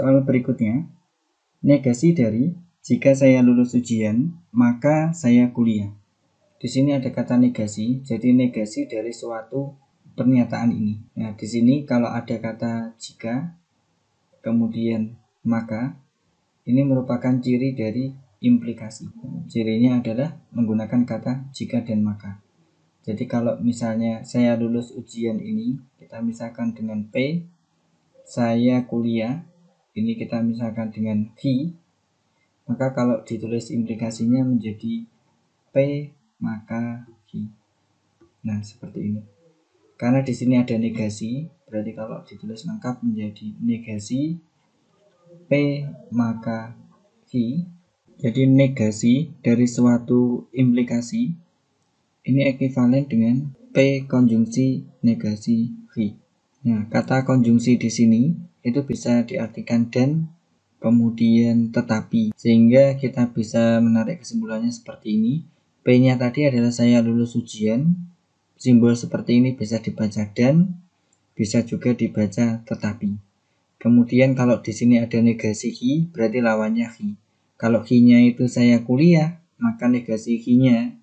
Soal berikutnya, negasi dari jika saya lulus ujian, maka saya kuliah. Di sini ada kata negasi, jadi negasi dari suatu pernyataan ini. Nah, di sini kalau ada kata jika, kemudian maka, ini merupakan ciri dari implikasi. Cirinya adalah menggunakan kata jika dan maka. Jadi kalau misalnya saya lulus ujian ini, kita misalkan dengan P, saya kuliah, ini kita misalkan dengan V, maka kalau ditulis implikasinya menjadi P maka V. Nah, seperti ini. Karena di sini ada negasi, berarti kalau ditulis lengkap menjadi negasi P maka V. Jadi negasi dari suatu implikasi ini ekuivalen dengan P konjungsi negasi V. Nah, kata konjungsi di sini itu bisa diartikan dan, kemudian tetapi, sehingga kita bisa menarik kesimpulannya seperti ini. P-nya tadi adalah saya lulus ujian, simbol seperti ini bisa dibaca dan, bisa juga dibaca tetapi. Kemudian kalau di sini ada negasi hi, berarti lawannya hi. Kalau hi-nya itu saya kuliah, maka negasi hi-nya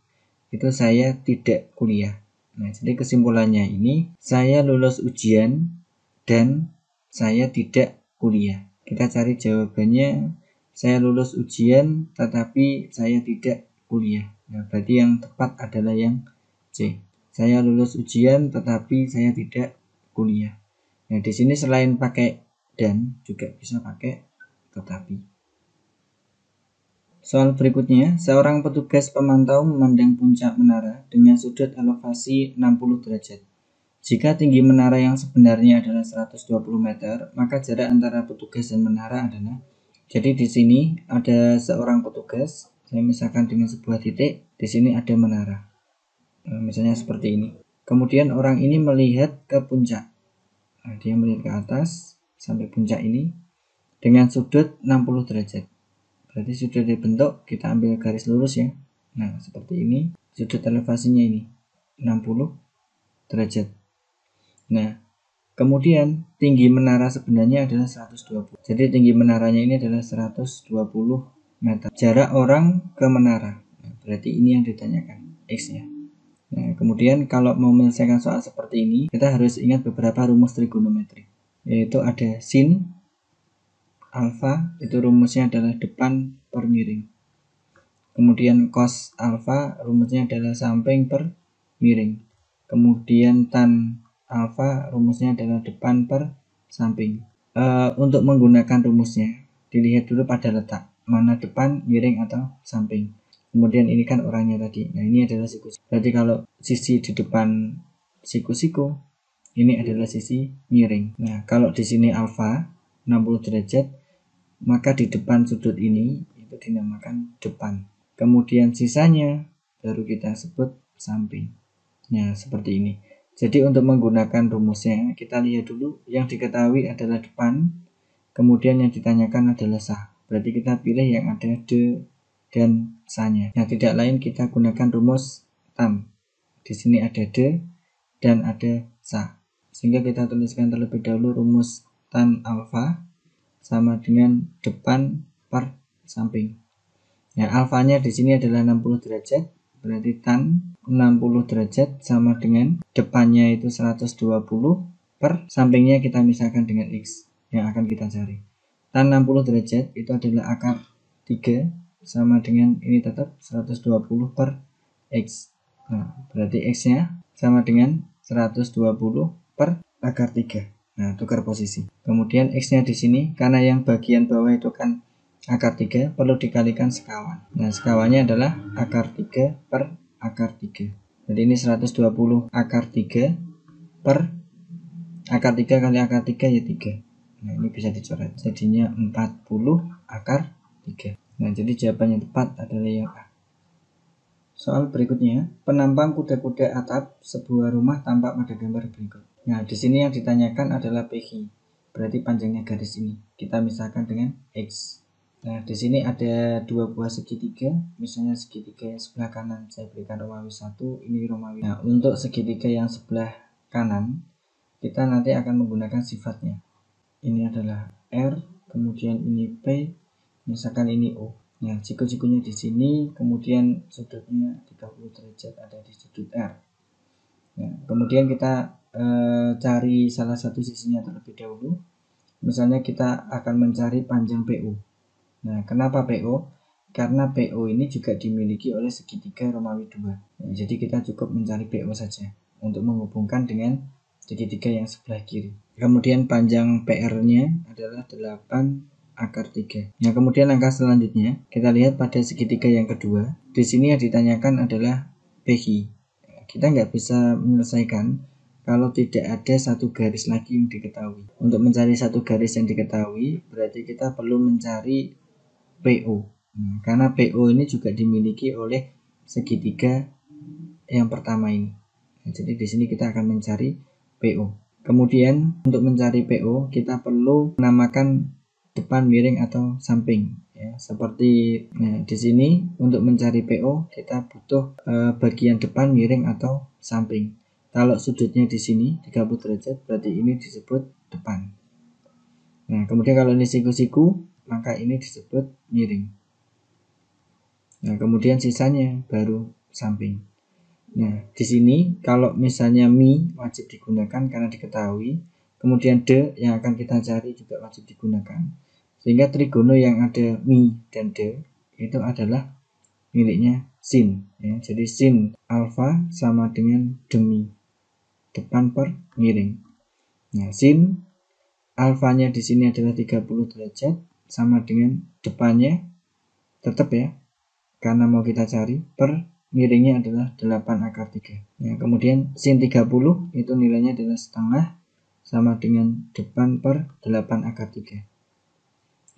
itu saya tidak kuliah. Nah, jadi kesimpulannya ini, saya lulus ujian dan saya tidak kuliah. Kita cari jawabannya, saya lulus ujian tetapi saya tidak kuliah. Nah, berarti yang tepat adalah yang C. Saya lulus ujian tetapi saya tidak kuliah. Nah, di sini selain pakai dan juga bisa pakai tetapi. Soal berikutnya, seorang petugas pemantau memandang puncak menara dengan sudut elevasi 60 derajat. Jika tinggi menara yang sebenarnya adalah 120 meter, maka jarak antara petugas dan menara adalah. Jadi di sini ada seorang petugas, saya misalkan dengan sebuah titik, di sini ada menara. Misalnya seperti ini. Kemudian orang ini melihat ke puncak. Nah, dia melihat ke atas sampai puncak ini dengan sudut 60 derajat. Berarti sudah dibentuk, kita ambil garis lurus ya. Nah, seperti ini, sudut elevasinya ini 60 derajat. Nah, kemudian tinggi menara sebenarnya adalah 120. Jadi tinggi menaranya ini adalah 120 meter. Jarak orang ke menara. Nah, berarti ini yang ditanyakan, X-nya. Nah, kemudian kalau mau menyelesaikan soal seperti ini, kita harus ingat beberapa rumus trigonometri. Yaitu ada sin alfa, itu rumusnya adalah depan per miring. Kemudian cos alfa rumusnya adalah samping per miring. Kemudian tan alfa rumusnya adalah depan per samping. Untuk menggunakan rumusnya dilihat dulu pada letak mana depan, miring atau samping. Kemudian ini kan orangnya tadi. Nah, ini adalah siku. Berarti kalau sisi di depan siku-siku, ini adalah sisi miring. Nah, kalau di sini alfa 60 derajat, maka di depan sudut ini itu dinamakan depan. Kemudian sisanya baru kita sebut samping. Nah, seperti ini. Jadi untuk menggunakan rumusnya, kita lihat dulu yang diketahui adalah depan, kemudian yang ditanyakan adalah sah. Berarti kita pilih yang ada de dan sanya. Nah, tidak lain kita gunakan rumus tan. Di sini ada de dan ada sah. Sehingga kita tuliskan terlebih dahulu rumus tan alfa sama dengan depan per samping. Ya, alfanya di sini adalah 60 derajat, berarti tan 60 derajat sama dengan depannya itu 120 per sampingnya kita misalkan dengan X yang akan kita cari. Tan 60 derajat itu adalah akar 3 sama dengan ini tetap 120 per X. Nah, berarti X-nya sama dengan 120 per akar 3. Nah, tukar posisi. Kemudian X-nya di sini, karena yang bagian bawah itu kan akar 3, perlu dikalikan sekawan. Nah, sekawannya adalah akar 3 per akar 3. Jadi ini 120 akar 3 per akar 3 kali akar 3 ya 3. Nah, ini bisa dicoret. Jadinya 40 akar 3. Nah, jadi jawaban yang tepat adalah yang A. Soal berikutnya, penampang kuda-kuda atap sebuah rumah tampak pada gambar berikut. Nah, di sini yang ditanyakan adalah PQ. Berarti panjangnya garis ini. Kita misalkan dengan X. Nah, di sini ada dua buah segitiga. Misalnya segitiga yang sebelah kanan saya berikan Romawi 1, ini Romawi. Nah, untuk segitiga yang sebelah kanan, kita nanti akan menggunakan sifatnya. Ini adalah R, kemudian ini P, misalkan ini O. Nah, siku-sikunya di sini, kemudian sudutnya 30 derajat ada di sudut R. Nah, kemudian kita cari salah satu sisinya terlebih dahulu. Misalnya kita akan mencari panjang PO. Nah, kenapa PO? Karena PO ini juga dimiliki oleh segitiga Romawi 2. Nah, jadi kita cukup mencari PO saja untuk menghubungkan dengan segitiga yang sebelah kiri. Kemudian panjang PR-nya adalah 8 akar 3. Nah, kemudian langkah selanjutnya kita lihat pada segitiga yang kedua. Di sini yang ditanyakan adalah PQ. Kita nggak bisa menyelesaikan kalau tidak ada satu garis lagi yang diketahui. Untuk mencari satu garis yang diketahui, berarti kita perlu mencari PO. Nah, karena PO ini juga dimiliki oleh segitiga yang pertama ini. Nah, jadi di sini kita akan mencari PO. Kemudian untuk mencari PO kita perlu menamakan depan miring atau samping. Ya, seperti di sini untuk mencari PO kita butuh bagian depan miring atau samping. Kalau sudutnya di sini 30 derajat berarti ini disebut depan. Nah, kemudian kalau ini siku-siku maka ini disebut miring. Nah, kemudian sisanya baru samping. Nah, di sini kalau misalnya mi wajib digunakan karena diketahui, kemudian D yang akan kita cari juga wajib digunakan. Sehingga trigono yang ada mi dan D itu adalah miliknya sin. Ya. Jadi sin alfa sama dengan demi, depan per miring. Nah, sin alfanya di sini adalah 30 derajat sama dengan depannya tetap ya, karena mau kita cari per miringnya adalah 8 akar 3. Nah, kemudian sin 30 itu nilainya adalah setengah sama dengan depan per 8 akar 3.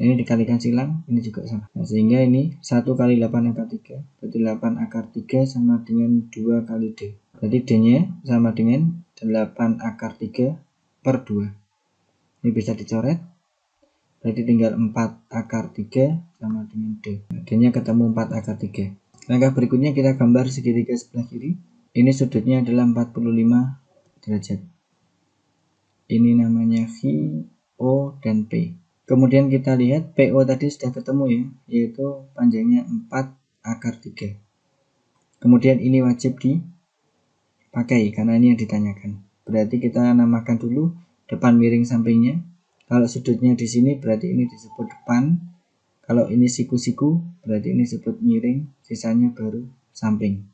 Ini dikalikan silang, ini juga sama. Nah, sehingga ini 1 kali 8 akar 3, berarti 8 akar 3 sama dengan 2 kali D. Berarti D-nya sama dengan 8 akar 3 per 2. Ini bisa dicoret. Berarti tinggal 4 akar 3 sama dengan D. Nah, D-nya ketemu 4 akar 3. Langkah berikutnya kita gambar segitiga sebelah kiri. Ini sudutnya adalah 45 derajat. Ini namanya V, O, dan P. Kemudian kita lihat PO tadi sudah ketemu ya, yaitu panjangnya 4 akar 3. Kemudian ini wajib dipakai karena ini yang ditanyakan. Berarti kita namakan dulu depan miring sampingnya. Kalau sudutnya di sini berarti ini disebut depan. Kalau ini siku-siku berarti ini disebut miring, sisanya baru samping.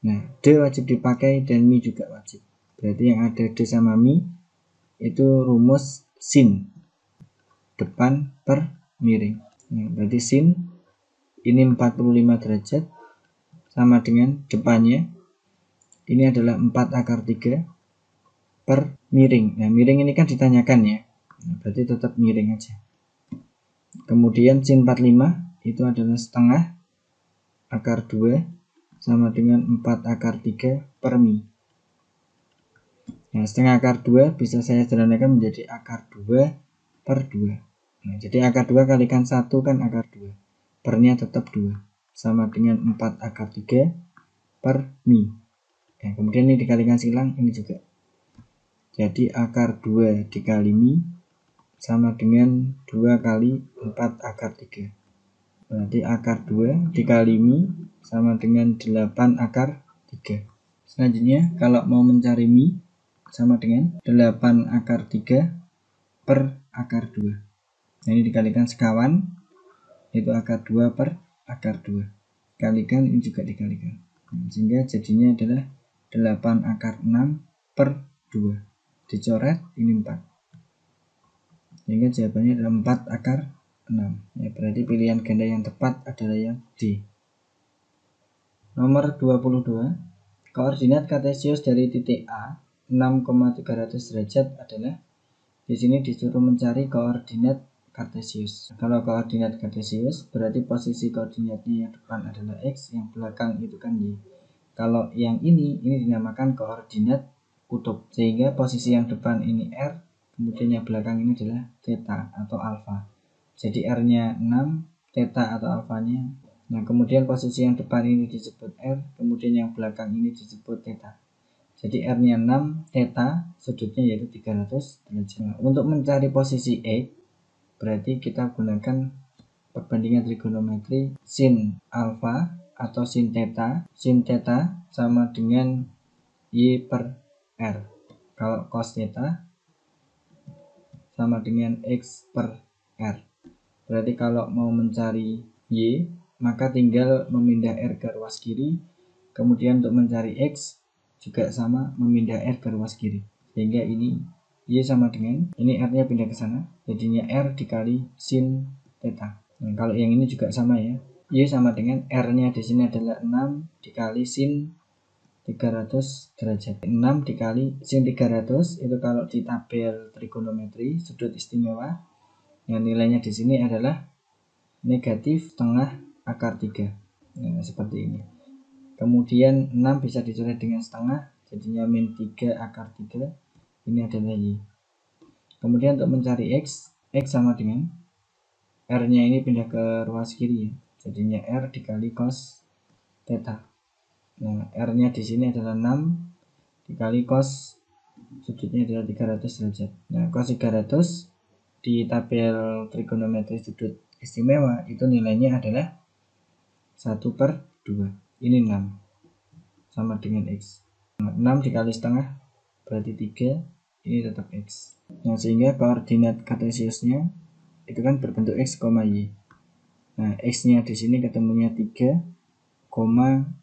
Nah, D wajib dipakai dan mi juga wajib. Berarti yang ada D sama mi itu rumus sin, depan per miring. Nah, berarti sin ini 45 derajat sama dengan depannya ini adalah 4 akar 3 per miring. Nah, miring ini kan ditanyakan ya. Nah, berarti tetap miring aja. Kemudian sin 45 itu adalah setengah akar 2 sama dengan 4 akar 3 per mi. Nah, setengah akar 2 bisa saya sederhanakan menjadi akar 2 per 2. Nah, jadi akar 2 kalikan 1 kan akar 2. Pernya tetap 2. Sama dengan 4 akar 3 per mi. Nah, kemudian ini dikalikan silang, ini juga. Jadi akar 2 dikali mi sama dengan 2 kali 4 akar 3. Berarti akar 2 dikali mi sama dengan 8 akar 3. Selanjutnya kalau mau mencari mi sama dengan 8 akar 3 per akar 2. Nah, ini dikalikan sekawan, itu akar 2 per akar 2. Kalikan, ini juga dikalikan. Nah, sehingga jadinya adalah 8 akar 6 per 2. Dicoret, ini 4. Sehingga jawabannya adalah 4 akar 6. Ya, berarti pilihan ganda yang tepat adalah yang D. Nomor 22. Koordinat kartesius dari titik A 6,300 derajat adalah, di sini disuruh mencari koordinat kartesius. Kalau koordinat kartesius berarti posisi koordinatnya yang depan adalah X, yang belakang itu kan Y. Kalau yang ini dinamakan koordinat kutub, sehingga posisi yang depan ini R, kemudian yang belakang ini adalah theta atau alfa. Jadi R-nya 6, theta atau alfanya. Nah, kemudian posisi yang depan ini disebut R, kemudian yang belakang ini disebut theta. Jadi R-nya 6, theta, sudutnya yaitu 300 derajat. Nah, untuk mencari posisi X, berarti kita gunakan perbandingan trigonometri sin alfa atau sin theta. Sin theta sama dengan Y per R. Kalau cos theta sama dengan X per R. Berarti kalau mau mencari Y, maka tinggal memindah R ke ruas kiri. Kemudian untuk mencari X juga sama, memindah R ke ruas kiri. Sehingga ini Y sama dengan, ini R-nya pindah ke sana, jadinya R dikali sin theta. Nah, kalau yang ini juga sama ya. Y sama dengan R-nya di sini adalah 6 dikali sin 300 derajat. 6 dikali sin 300 itu kalau di tabel trigonometri sudut istimewa, yang nilainya di sini adalah negatif setengah akar 3. Nah, seperti ini. Kemudian 6 bisa dicoret dengan setengah, jadinya min 3 akar 3. Ini adalah Y. Kemudian untuk mencari X sama dengan R-nya ini pindah ke ruas kiri ya. Jadinya R dikali cos theta. Nah, R-nya di sini adalah 6 dikali cos sudutnya adalah 300 derajat. Nah, cos 300 di tabel trigonometri sudut istimewa itu nilainya adalah 1/2. Ini 6 sama dengan X. Nah, 6 dikali setengah berarti 3, ini tetap X. Nah, sehingga koordinat kartesiusnya itu kan berbentuk X, Y. Nah, X-nya di sini ketemunya 3,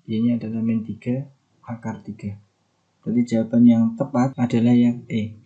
Y-nya adalah min 3 akar 3. Jadi jawaban yang tepat adalah yang E.